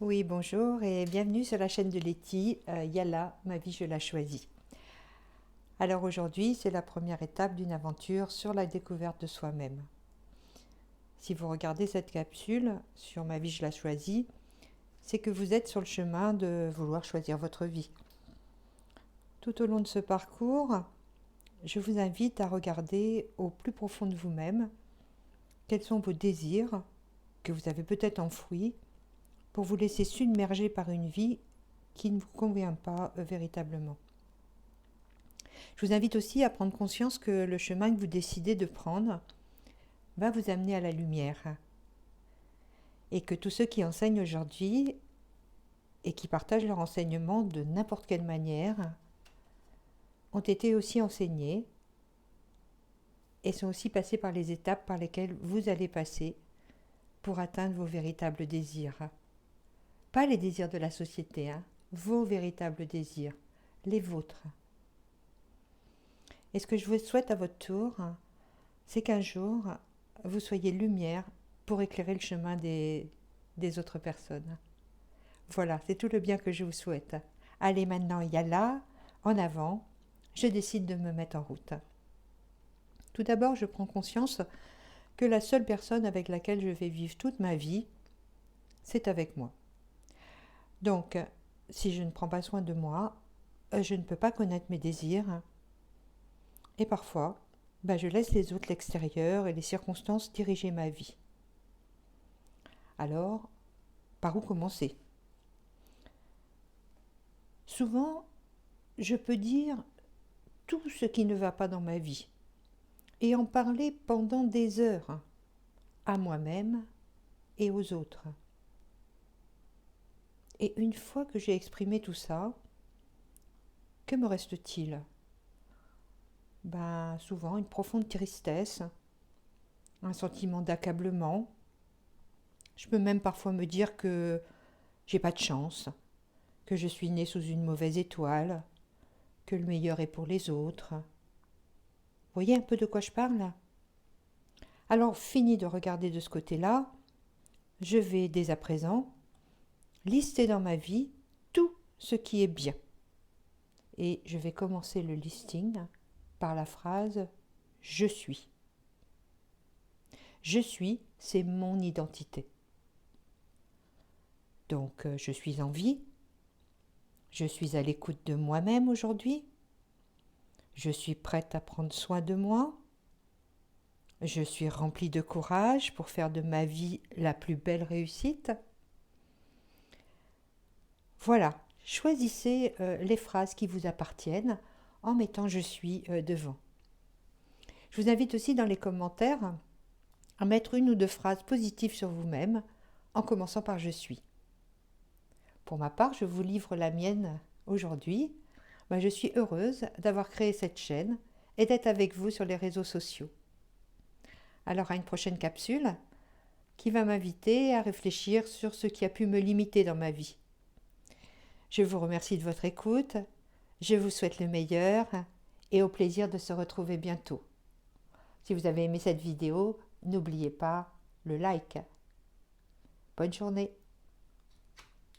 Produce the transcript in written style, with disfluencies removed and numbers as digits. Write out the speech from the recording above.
Oui, bonjour et bienvenue sur la chaîne de Letty, Yalla, ma vie je la choisis. Alors aujourd'hui, c'est la première étape d'une aventure sur la découverte de soi-même. Si vous regardez cette capsule sur ma vie je la choisis, c'est que vous êtes sur le chemin de vouloir choisir votre vie. Tout au long de ce parcours, je vous invite à regarder au plus profond de vous-même quels sont vos désirs que vous avez peut-être enfouis pour vous laisser submerger par une vie qui ne vous convient pas véritablement. Je vous invite aussi à prendre conscience que le chemin que vous décidez de prendre va vous amener à la lumière et que tous ceux qui enseignent aujourd'hui et qui partagent leur enseignement de n'importe quelle manière ont été aussi enseignés et sont aussi passés par les étapes par lesquelles vous allez passer pour atteindre vos véritables désirs. Pas les désirs de la société, vos véritables désirs, les vôtres. Et ce que je vous souhaite à votre tour, c'est qu'un jour, vous soyez lumière pour éclairer le chemin des autres personnes. Voilà, c'est tout le bien que je vous souhaite. Allez maintenant, yalla, en avant, je décide de me mettre en route. Tout d'abord, je prends conscience que la seule personne avec laquelle je vais vivre toute ma vie, c'est avec moi. Donc, si je ne prends pas soin de moi, je ne peux pas connaître mes désirs. Et parfois, je laisse les autres, l'extérieur et les circonstances diriger ma vie. Alors, par où commencer ? Souvent, je peux dire tout ce qui ne va pas dans ma vie et en parler pendant des heures, à moi-même et aux autres. Et une fois que j'ai exprimé tout ça, que me reste-t-il ? Souvent une profonde tristesse, un sentiment d'accablement. Je peux même parfois me dire que j'ai pas de chance, que je suis née sous une mauvaise étoile, que le meilleur est pour les autres. Vous voyez un peu de quoi je parle ? Alors, fini de regarder de ce côté-là, je vais dès à présent lister dans ma vie tout ce qui est bien. Et je vais commencer le listing par la phrase « Je suis ». Je suis, c'est mon identité. Donc, je suis en vie, je suis à l'écoute de moi-même aujourd'hui, je suis prête à prendre soin de moi, je suis remplie de courage pour faire de ma vie la plus belle réussite. Voilà, choisissez les phrases qui vous appartiennent en mettant « je suis » devant. Je vous invite aussi dans les commentaires à mettre une ou deux phrases positives sur vous-même en commençant par « je suis ». Pour ma part, je vous livre la mienne aujourd'hui. Je suis heureuse d'avoir créé cette chaîne et d'être avec vous sur les réseaux sociaux. Alors à une prochaine capsule qui va m'inviter à réfléchir sur ce qui a pu me limiter dans ma vie. Je vous remercie de votre écoute, je vous souhaite le meilleur et au plaisir de se retrouver bientôt. Si vous avez aimé cette vidéo, n'oubliez pas le like. Bonne journée.